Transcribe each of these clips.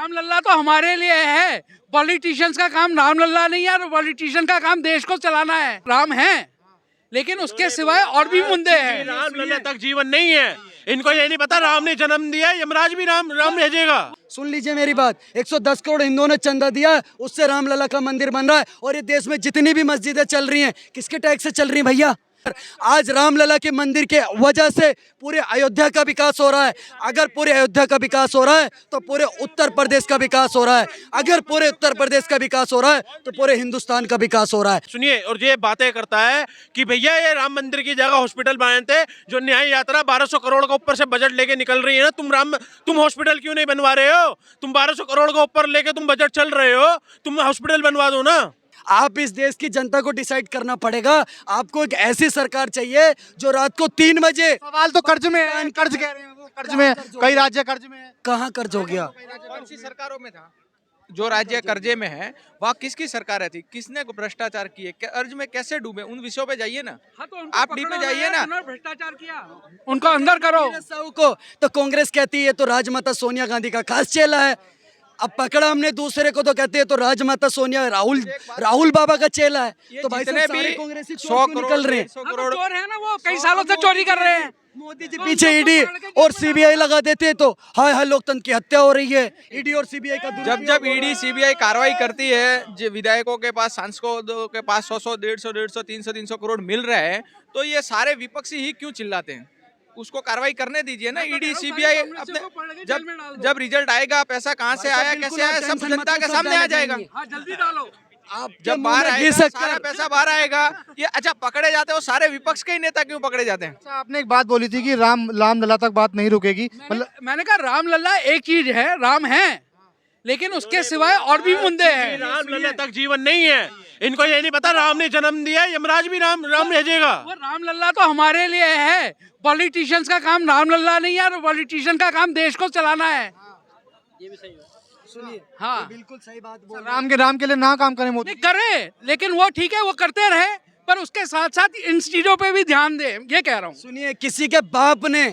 राम लल्ला तो हमारे लिए है, पॉलिटिशियंस का काम राम लल्ला नहीं है, पॉलिटिशियन का काम देश को चलाना है। राम है, लेकिन उसके सिवाय और भी मुद्दे हैं। राम लल्ला तक जीवन नहीं है, इनको ये नहीं पता राम ने जन्म दिया, यमराज भी राम राम भेजेगा। सुन लीजिए मेरी बात, 110 करोड़ हिंदुओं ने चंदा दिया है, उससे रामलला का मंदिर बन रहा है। और ये देश में जितनी भी मस्जिदें चल रही हैं, किसके टैक्स से चल रही हैं भैया? आज रामलला के मंदिर के वजह से पूरे अयोध्या का विकास हो रहा है। अगर पूरे अयोध्या का विकास हो रहा है तो पूरे उत्तर प्रदेश का विकास हो रहा है। अगर पूरे उत्तर प्रदेश का विकास हो रहा है तो पूरे हिंदुस्तान का विकास हो रहा है। सुनिए, और ये बातें करता है कि भैया ये राम मंदिर की जगह हॉस्पिटल बनाए थे, जो न्याय यात्रा 1200 करोड़ का ऊपर से बजट लेके निकल रही है ना, तुम हॉस्पिटल क्यों नहीं बनवा रहे हो? तुम 1200 करोड़ का ऊपर लेके तुम बजट चल रहे हो, तुम हॉस्पिटल बनवा दो ना। आप इस देश की जनता को डिसाइड करना पड़ेगा। आपको एक ऐसी सरकार चाहिए जो रात को 3 बजे, सवाल तो कर्ज में है, कर्ज कह रहे हैं वो, कर्ज में है, कई राज्य कर्ज में है। कहाँ कर्ज हो गया? कौन सी सरकारों में था? जो राज्य कर्जे में है वहाँ किसकी सरकार थी? किसने भ्रष्टाचार किए? कर्ज में कैसे डूबे? उन विषयों पे जाइए ना। हाँ, तो उनको आप डी पे जाइए ना। उन्होंने भ्रष्टाचार किया, उनको अंदर करो। साहू को तो कांग्रेस कहती है तो राजमाता सोनिया गांधी का खास चेला है। अब पकड़ा हमने दूसरे को तो कहते हैं तो राजमाता सोनिया राहुल बाबा का चेला है। तो भाई जितने साहब भी सारे कांग्रेसी चोर 100 क्यों निकल रहे हैं? 100 हाँ, तो करोड़ चोर है ना, वो कई सालों से चोरी कर रहे हैं। मोदी जी पीछे ईडी और सीबीआई लगा देते तो हाय हाय लोकतंत्र की हत्या हो रही है। ईडी और सीबीआई का जब ईडी सीबीआई कार्रवाई करती है, जो विधायकों के पास, सांसदों के पास 100 150 300 करोड़ मिल रहे हैं, तो ये सारे विपक्षी ही क्यों चिल्लाते हैं? उसको कार्रवाई करने दीजिए ना। ईडी सीबीआई अपने जब रिजल्ट आएगा, पैसा कहाँ से आया, कैसे आया, सब जनता के सामने आ जाएगा। हाँ, जल्दी डालो। आप जब बाहर आएगा, सारा पैसा बाहर आएगा। ये अच्छा पकड़े जाते हो सारे विपक्ष के ही नेता क्यों पकड़े जाते हैं? अच्छा, आपने एक बात बोली थी कि राम लला तक बात नहीं रुकेगी। मतलब मैंने कहा राम लल्ला एक चीज है, राम है, लेकिन उसके सिवाय और भी मुद्दे हैं। राम लल्ला तक जीवन नहीं है, इनको ये नहीं पता राम ने जन्म दिया, यमराज भी राम राम भेजेगा। वो राम लल्ला तो हमारे लिए है, पॉलिटिशियंस का काम राम लल्ला नहीं है, पॉलिटिशियन का काम देश को चलाना है। सुनिए, हाँ, बिल्कुल सही बात बोल राम के लिए ना काम करें मोदी। नहीं करे, लेकिन वो ठीक है, वो करते रहे, पर उसके साथ साथ इन चीजों पे भी ध्यान दे, ये कह रहा हूँ। सुनिए, किसी के बाप ने,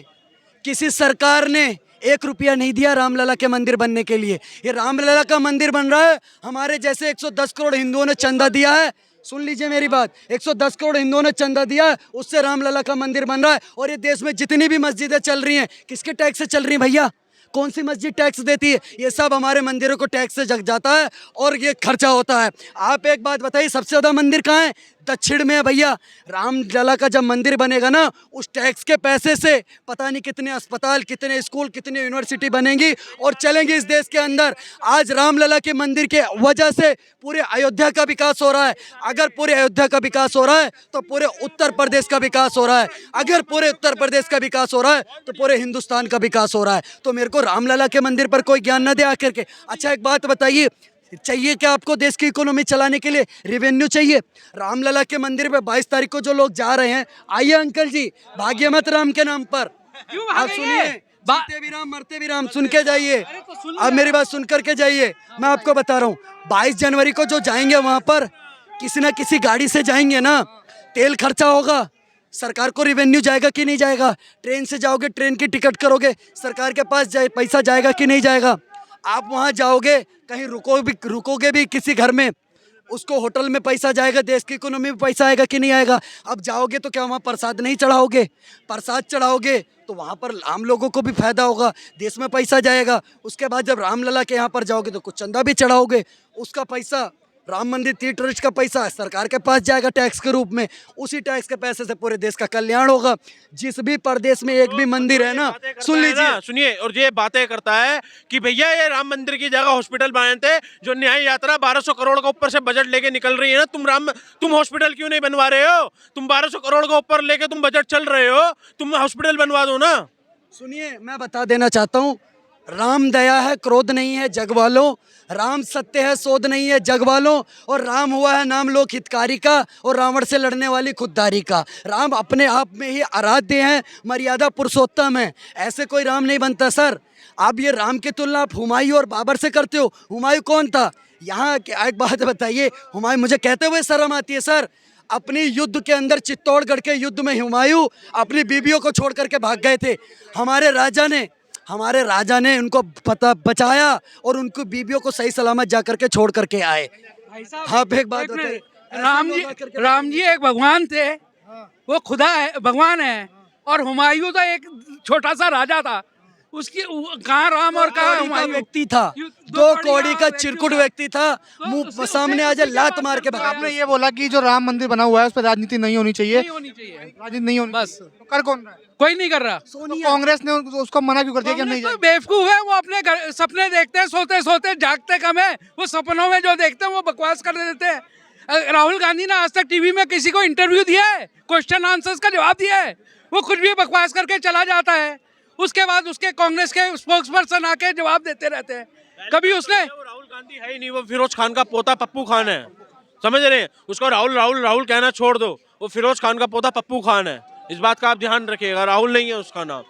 किसी सरकार ने 1 रुपया नहीं दिया रामलला के मंदिर बनने के लिए। ये रामलला का मंदिर बन रहा है, हमारे जैसे 110 करोड़ हिंदुओं ने चंदा दिया है। सुन लीजिए मेरी बात, 110 करोड़ हिंदुओं ने चंदा दिया है, उससे रामलला का मंदिर बन रहा है। और ये देश में जितनी भी मस्जिदें चल रही हैं, किसके टैक्स से चल रही हैं भैया? कौन सी मस्जिद टैक्स देती है? ये सब हमारे मंदिरों को टैक्स से जग जाता है और ये खर्चा होता है। आप एक बात बताइए, सबसे ज़्यादा मंदिर कहाँ है? दक्षिण में है भैया। रामलला का जब मंदिर बनेगा ना, उस टैक्स के पैसे से पता नहीं कितने अस्पताल, कितने स्कूल, कितने यूनिवर्सिटी बनेंगी और चलेंगी इस देश के अंदर। आज रामलला के मंदिर के वजह से पूरे अयोध्या का विकास हो रहा है। अगर पूरे अयोध्या का विकास हो रहा है तो पूरे उत्तर प्रदेश का विकास हो रहा है। अगर पूरे उत्तर प्रदेश का विकास हो रहा है तो पूरे हिंदुस्तान का विकास हो रहा है। तो मेरे को रामलला के मंदिर पर कोई ज्ञान न दे आकर के। अच्छा, एक बात बताइए, चाहिए क्या आपको देश की इकोनॉमी चलाने के लिए? रेवेन्यू चाहिए। रामलला के मंदिर पे 22 तारीख को जो लोग जा रहे हैं, आइए अंकल जी, भाग्य मत राम के नाम पर। क्यों आप भागेंगे? सुनिए, जीते भी राम मरते भी राम, सुन के जाइए। अब मेरी बात सुन करके जाइए। मैं आपको बता रहा हूँ, 22 जनवरी को जो जाएंगे वहाँ पर, किसी ना किसी गाड़ी से जाएंगे ना, तेल खर्चा होगा, सरकार को रेवेन्यू जाएगा कि नहीं जाएगा? ट्रेन से जाओगे, ट्रेन की टिकट करोगे, सरकार के पास पैसा जाएगा कि नहीं जाएगा? आप वहाँ जाओगे, कहीं रुकोगे भी किसी घर में, उसको होटल में पैसा जाएगा, देश की इकोनॉमी में पैसा आएगा कि नहीं आएगा? अब जाओगे तो क्या वहाँ प्रसाद नहीं चढ़ाओगे? प्रसाद चढ़ाओगे तो वहाँ पर आम लोगों को भी फायदा होगा, देश में पैसा जाएगा। उसके बाद जब रामलला के यहाँ पर जाओगे तो कुछ चंदा भी चढ़ाओगे, उसका पैसा, राम मंदिर तीर्थ ट्रस्ट का पैसा सरकार के पास जाएगा टैक्स के रूप में। उसी टैक्स के पैसे से पूरे देश का कल्याण होगा। जिस भी प्रदेश में एक भी मंदिर है ना, सुन लीजिए, सुनिए, और ये बातें करता है कि भैया ये राम मंदिर की जगह हॉस्पिटल बनाए थे, जो न्याय यात्रा 1200 करोड़ का ऊपर से बजट लेके निकल रही है ना, तुम हॉस्पिटल क्यों नहीं बनवा रहे हो? तुम 1200 करोड़ का ऊपर लेके तुम बजट चल रहे हो, तुम हॉस्पिटल बनवा दो ना। सुनिए, मैं बता देना चाहता हूँ, राम दया है, क्रोध नहीं है जग वालों। राम सत्य है, शोध नहीं है जग वालों। और राम हुआ है नाम लोक हितकारी का, और रावण से लड़ने वाली खुददारी का। राम अपने आप में ही आराध्य हैं, मर्यादा पुरुषोत्तम है। ऐसे कोई राम नहीं बनता सर। आप ये राम की तुलना आप हुमायूं और बाबर से करते हो। हुमायूं कौन था? यहाँ एक बात बताइए, हुमायूं, मुझे कहते हुए शर्म आती है सर। अपनी युद्ध के अंदर, चित्तौड़गढ़ के युद्ध में हुमायूं अपनी बीबियों को छोड़ करके भाग गए थे। हमारे राजा ने हमारे राजा ने उनको पता बचाया और उनको बीबियों को सही सलामत जा करके छोड़ करके आए। भाई साहब, आप एक बात एक मिनट, बताइए, राम जी एक भगवान थे, वो खुदा है, भगवान है, और हुमायूं तो एक छोटा सा राजा था। उसकी कहाँ राम और कहाँ कौड़ी का हुमायूं? व्यक्ति था, दो दो कौड़ी कौड़ी का का चिरकुट व्यक्ति व्यक्ति था, तो मुंह उससे सामने आ जाए क्या लात बात मार के करते हो भगा आप? आपने ये बोला कि जो राम मंदिर बना हुआ है उस पर राजनीति नहीं होनी चाहिए, नहीं होनी चाहिए, राजनीति नहीं होनी बस। चाहिए। तो कर कौन रहा है? कोई नहीं कर रहा। तो कांग्रेस ने उसको मना क्यों कर दिया कि हम नहीं कांग्रेस तो जाएंगे? बेवकूफ है, वो अपने सपने देखते हैं, सोते सोते जागते कम है, वो सपनों में जो देखते हैं वो बकवास कर देते हैं। राहुल गांधी ने आज तक टीवी में किसी को इंटरव्यू दिया है, क्वेश्चन आंसर्स का जवाब दिया है? वो कुछ भी बकवास करके चला जाता है, उसके बाद उसके कांग्रेस के स्पोक्स पर्सन आके जवाब देते रहते हैं। कभी उसने वो राहुल गांधी है ही नहीं, वो फिरोज खान का पोता पप्पू खान है, समझ रहे हैं? उसको राहुल राहुल राहुल कहना छोड़ दो, वो फिरोज खान का पोता पप्पू खान है। इस बात का आप ध्यान रखिएगा, राहुल नहीं है उसका नाम।